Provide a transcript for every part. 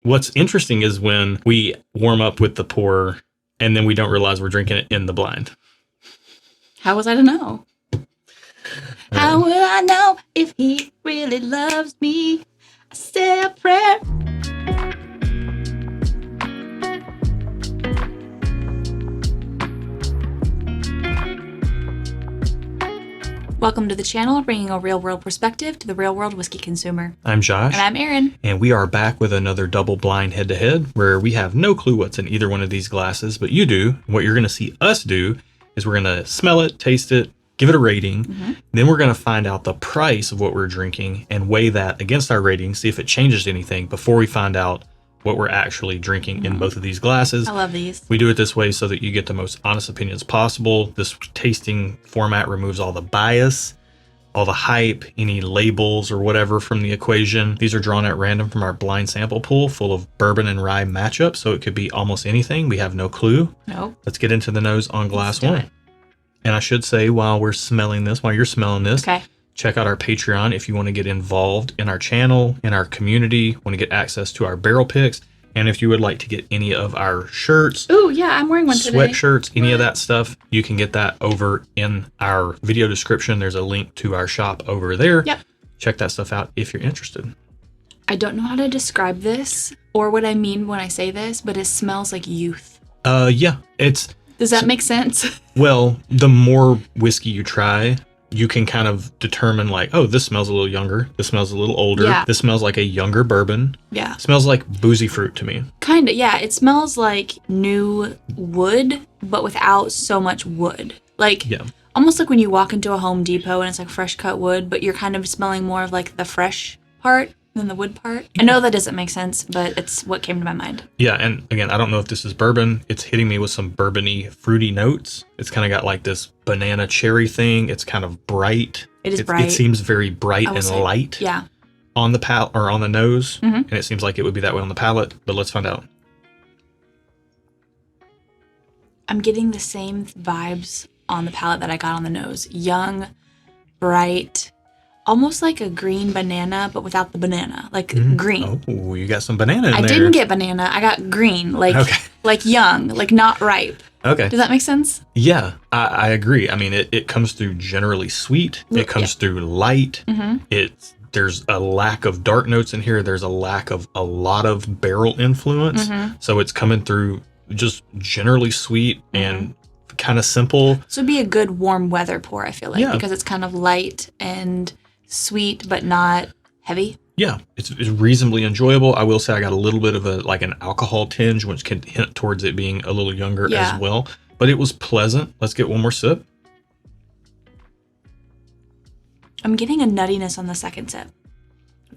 What's interesting is when we warm up with the pour and then we don't realize we're drinking it in the blind. How was I to know? How will I know if he really loves me? I say a prayer. Welcome to the channel, bringing a real-world perspective to the real-world whiskey consumer. I'm Josh. And I'm Erin. And we are back with another double blind head-to-head where we have no clue what's in either one of these glasses, but you do. What you're going to see us do is we're going to smell it, taste it, give it a rating. Then we're going to find out the price of what we're drinking and weigh that against our rating, see if it changes anything before we find out what we're actually drinking in both of these glasses. I love these. We do it this way so that you get the most honest opinions possible. This tasting format removes all the bias, all the hype, any labels or whatever from the equation. These are drawn at random from our blind sample pool full of bourbon and rye matchups, so it could be almost anything. We have no clue. Nope. Let's get into the nose on glass one. And I should say, while you're smelling this, Okay. check out our Patreon if you want to get involved in our channel, in our community, want to get access to our barrel picks, and if you would like to get any of our shirts, Ooh, yeah, I'm wearing one today. sweatshirts, any of that stuff, you can get that over in our video description. There's a link to our shop over there. Yep. Check that stuff out if you're interested. I don't know how to describe this or what I mean when I say this, but it smells like youth. Yeah, it's... Does that make sense? Well, the more whiskey you try, you can kind of determine like, oh, this smells a little younger. This smells a little older. Yeah. This smells like a younger bourbon. Yeah. It smells like boozy fruit to me. Kind of, yeah. It smells like new wood, but without so much wood. Like, Yeah. almost like when you walk into a Home Depot and it's like fresh cut wood, but you're kind of smelling more of like the fresh part than the wood part. I know that doesn't make sense, but it's what came to my mind. Yeah, and again, I don't know if this is bourbon. It's hitting me with some bourbony, fruity notes. It's kind of got like this banana cherry thing. It's kind of bright. It is bright. It seems very bright I will and say, light yeah. on the palate or on the nose, Mhm. and it seems like it would be that way on the palate. But let's find out. I'm getting the same vibes on the palate that I got on the nose. Young, bright, almost like a green banana, but without the banana. Like green. Oh, you got some banana in there. I didn't get banana. I got green, like Okay. like young, like not ripe. Okay. Does that make sense? Yeah, I agree. I mean, it comes through generally sweet. It comes through light. There's a lack of dark notes in here. There's a lack of a lot of barrel influence. So it's coming through just generally sweet and kind of simple. So it'd be a good warm weather pour, I feel like, Yeah. because it's kind of light and sweet, but not heavy. Yeah, it's reasonably enjoyable. I will say I got a little bit of an alcohol tinge, which can hint towards it being a little younger Yeah. as well. But it was pleasant. Let's get one more sip. I'm getting a nuttiness on the second sip.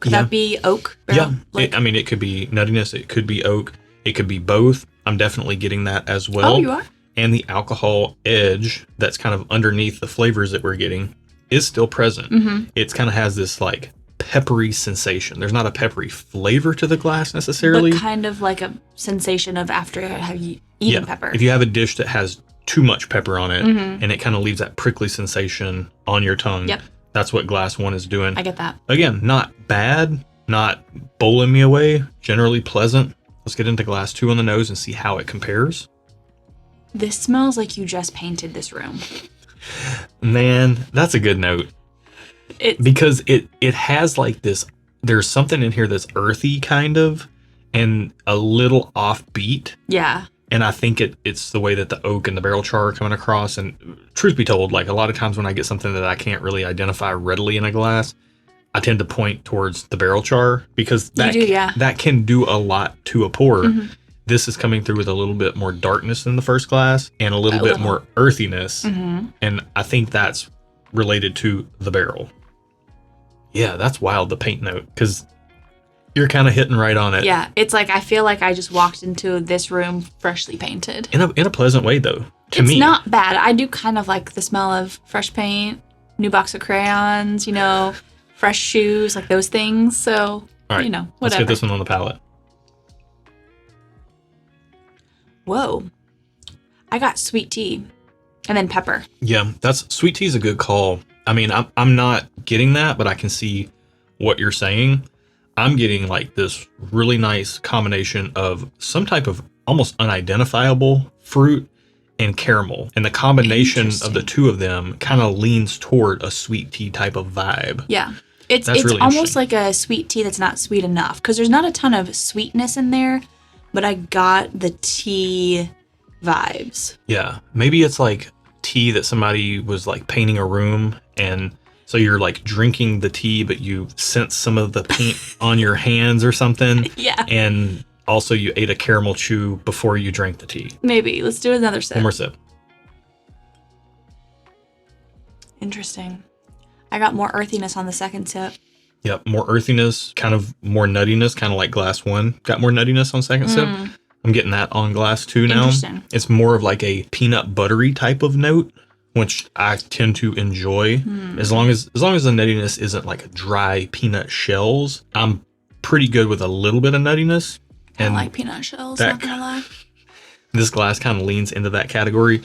Could that be oak? Yeah, Like, it could be nuttiness. It could be oak. It could be both. I'm definitely getting that as well. oh, you are? And the alcohol edge that's kind of underneath the flavors that we're getting is still present. It kind of has this like peppery sensation. There's not a peppery flavor to the glass necessarily. But kind of like a sensation of after have you eaten pepper. If you have a dish that has too much pepper on it and it kind of leaves that prickly sensation on your tongue, Yep. that's what glass one is doing. I get that. Again, not bad, not bowling me away, generally pleasant. Let's get into glass two on the nose and see how it compares. This smells like you just painted this room. Man, that's a good note. Because it has like this, there's something in here that's earthy kind of and a little offbeat. Yeah. And I think it's the way that the oak and the barrel char are coming across. And truth be told, like a lot of times when I get something that I can't really identify readily in a glass, I tend to point towards the barrel char because that can do a lot to a pour. This is coming through with a little bit more darkness than the first glass and a little bit more earthiness. And I think that's related to the barrel. Yeah, that's wild, the paint note, because you're kind of hitting right on it. Yeah, it's like I feel like I just walked into this room freshly painted. In a pleasant way, though, to me. It's not bad. I do kind of like the smell of fresh paint, new box of crayons, fresh shoes, like those things. So, all right, whatever. Let's get this one on the palate. Whoa. I got sweet tea and then pepper. Yeah, sweet tea is a good call. I mean, I'm not getting that, but I can see what you're saying. I'm getting like this really nice combination of some type of almost unidentifiable fruit and caramel. And the combination of the two of them kind of leans toward a sweet tea type of vibe. Yeah. It's really almost like a sweet tea that's not sweet enough because there's not a ton of sweetness in there, but I got the tea vibes. Yeah. Maybe it's like tea that somebody was like painting a room, and so you're like drinking the tea, but you sense some of the paint on your hands or something. Yeah. And also you ate a caramel chew before you drank the tea. Maybe. Let's do another sip. One more sip. Interesting. I got more earthiness on the second sip. Yep, more earthiness, kind of more nuttiness, kind of like glass 1 got more nuttiness on second sip. I'm getting that on glass 2 now. Interesting. It's more of like a peanut buttery type of note, which I tend to enjoy. As long as the nuttiness isn't like dry peanut shells, I'm pretty good with a little bit of nuttiness. I like peanut shells, not gonna lie. This glass kind of leans into that category.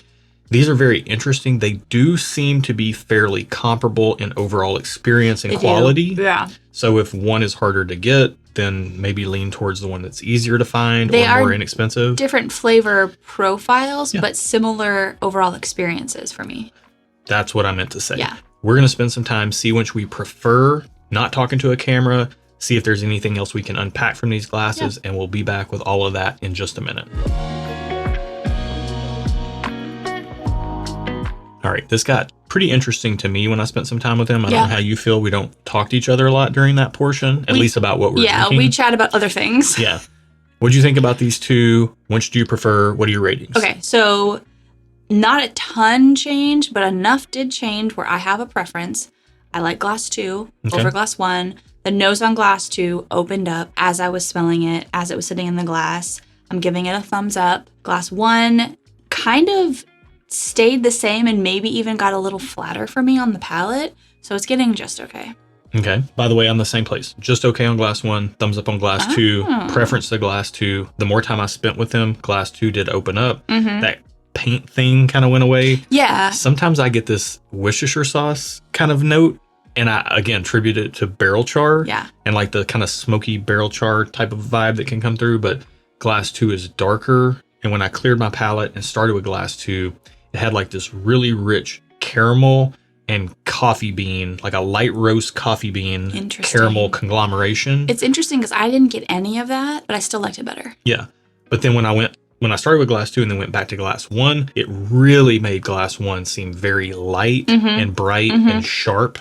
These are very interesting. They do seem to be fairly comparable in overall experience and quality. Yeah. So if one is harder to get, then maybe lean towards the one that's easier to find They or are more inexpensive. Different flavor profiles, but similar overall experiences for me. That's what I meant to say. Yeah. We're going to spend some time, see which we prefer, not talking to a camera, see if there's anything else we can unpack from these glasses, and we'll be back with all of that in just a minute. All right, this got pretty interesting to me when I spent some time with him. I don't know how you feel. We don't talk to each other a lot during that portion, at least about what we're drinking. Yeah, we chat about other things. Yeah. What'd you think about these two? Which do you prefer? What are your ratings? Okay, so not a ton changed, but enough did change where I have a preference. I like glass 2 over glass 1. The nose on glass 2 opened up as I was smelling it, as it was sitting in the glass. I'm giving it a thumbs up. Glass 1 kind of stayed the same and maybe even got a little flatter for me on the palate. So it's getting just okay. Okay. By the way, I'm the same place. Just okay on glass 1, thumbs up on glass 2, preference to glass 2. The more time I spent with him, glass 2 did open up. That paint thing kind of went away. Yeah. Sometimes I get this Worcestershire sauce kind of note. And I, again, attribute it to barrel char. Yeah. And like the kind of smoky barrel char type of vibe that can come through. But glass 2 is darker. And when I cleared my palate and started with glass 2, it had like this really rich caramel and coffee bean, like a light roast coffee bean caramel conglomeration. It's interesting because I didn't get any of that, but I still liked it better. Yeah. But then when I started with glass 2 and then went back to glass 1, it really made glass 1 seem very light and bright and sharp.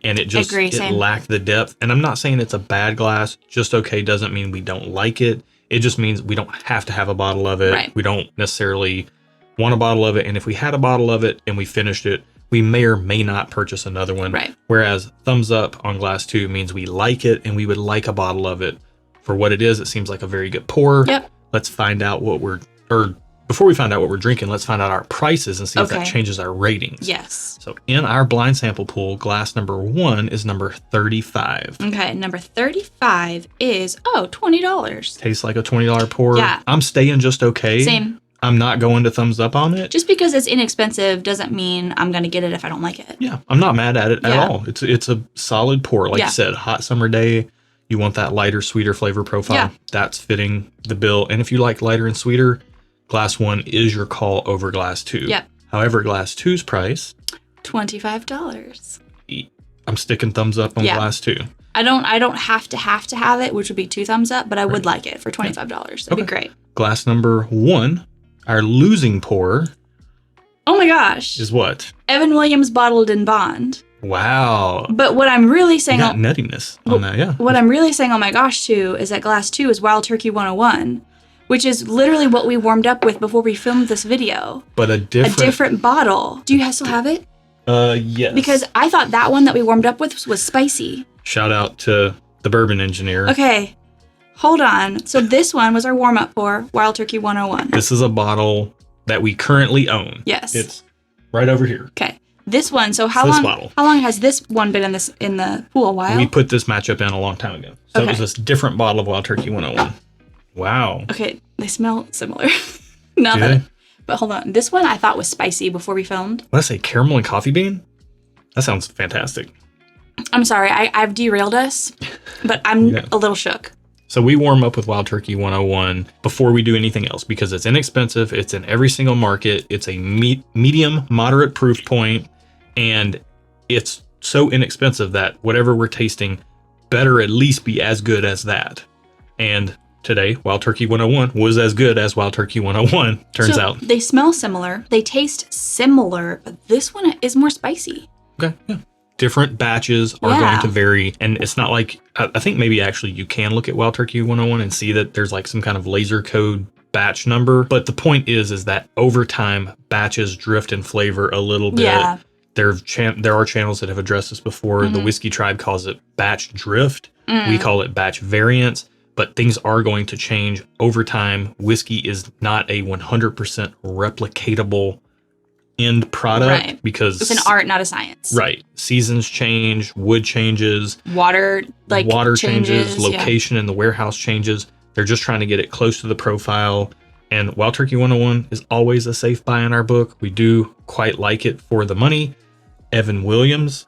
And it just lacked the depth. And I'm not saying it's a bad glass. Just okay doesn't mean we don't like it. It just means we don't have to have a bottle of it. Right. We don't necessarily want a bottle of it. And if we had a bottle of it and we finished it, we may or may not purchase another one. Right. Whereas thumbs up on glass 2 means we like it and we would like a bottle of it. For what it is, it seems like a very good pour. Yep. Let's find out before we find out what we're drinking, let's find out our prices and see if that changes our ratings. Yes. So in our blind sample pool, glass number 1 is number 35. Okay, number 35 is, $20. Tastes like a $20 pour. Yeah. I'm staying just okay. Same. I'm not going to thumbs up on it. Just because it's inexpensive doesn't mean I'm going to get it if I don't like it. Yeah, I'm not mad at it at all. It's a solid pour. Like you said, hot summer day, you want that lighter, sweeter flavor profile. Yeah. That's fitting the bill. And if you like lighter and sweeter, glass 1 is your call over glass 2. Yep. However, glass 2's price, $25. I'm sticking thumbs up on glass 2. I don't have to have it, which would be 2 thumbs up, but I would like it for $25. That'd be great. Glass number 1, our losing pour. Oh my gosh. Is what? Evan Williams Bottled in Bond. Wow. But what I'm really saying... You got nuttiness on that, yeah. What I'm really saying, oh my gosh, too, is that glass 2 is Wild Turkey 101, which is literally what we warmed up with before we filmed this video. But a different bottle. Do you guys still have it? Yes. Because I thought that one that we warmed up with was spicy. Shout out to the bourbon engineer. Okay. Hold on. So this one was our warm-up pour, Wild Turkey 101. This is a bottle that we currently own. Yes. It's right over here. Okay. This one, so how long has this one been in the pool? A while? We put this matchup in a long time ago. So it was this different bottle of Wild Turkey 101. Wow. Okay, they smell similar. But hold on. This one I thought was spicy before we filmed. Let's say caramel and coffee bean? That sounds fantastic. I'm sorry, I've derailed us, but I'm Yeah. a little shook. So we warm up with Wild Turkey 101 before we do anything else because it's inexpensive. It's in every single market. It's a medium, moderate proof point, and it's so inexpensive that whatever we're tasting better at least be as good as that. And today, Wild Turkey 101 was as good as Wild Turkey 101, turns out. They smell similar. They taste similar, but this one is more spicy. Okay, yeah. Different batches are going to vary, and it's not like, I think maybe actually you can look at Wild Turkey 101 and see that there's like some kind of laser code batch number, but the point is that over time batches drift in flavor a little bit. Yeah. There are channels that have addressed this before. The Whiskey Tribe calls it batch drift. We call it batch variance, but things are going to change over time. Whiskey is not a 100% replicatable end product because it's an art, not a science. Right. Seasons change, wood changes, water changes, location in the warehouse changes. They're just trying to get it close to the profile. And Wild Turkey 101 is always a safe buy in our book. We do quite like it for the money. Evan Williams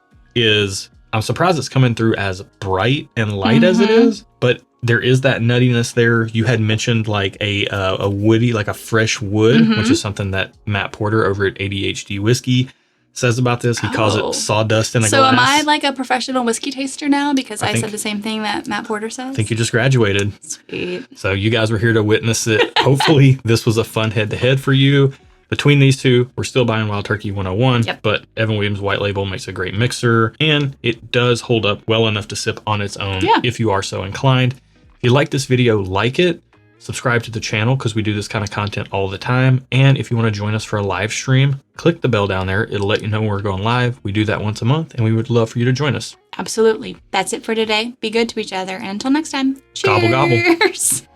I'm surprised it's coming through as bright and light as it is, but there is that nuttiness there. You had mentioned like a woody, like a fresh wood, which is something that Matt Porter over at ADHD Whiskey says about this. He calls it sawdust in a glass. So am I like a professional whiskey taster now because I said the same thing that Matt Porter says? I think you just graduated. Sweet. So you guys were here to witness it. Hopefully this was a fun head-to-head for you. Between these two, we're still buying Wild Turkey 101, but Evan Williams White Label makes a great mixer, and it does hold up well enough to sip on its own if you are so inclined. If you like this video, like it, subscribe to the channel because we do this kind of content all the time. And if you want to join us for a live stream, click the bell down there. It'll let you know when we're going live. We do that once a month, and we would love for you to join us. Absolutely. That's it for today. Be good to each other. And until next time, cheers. Gobble, gobble.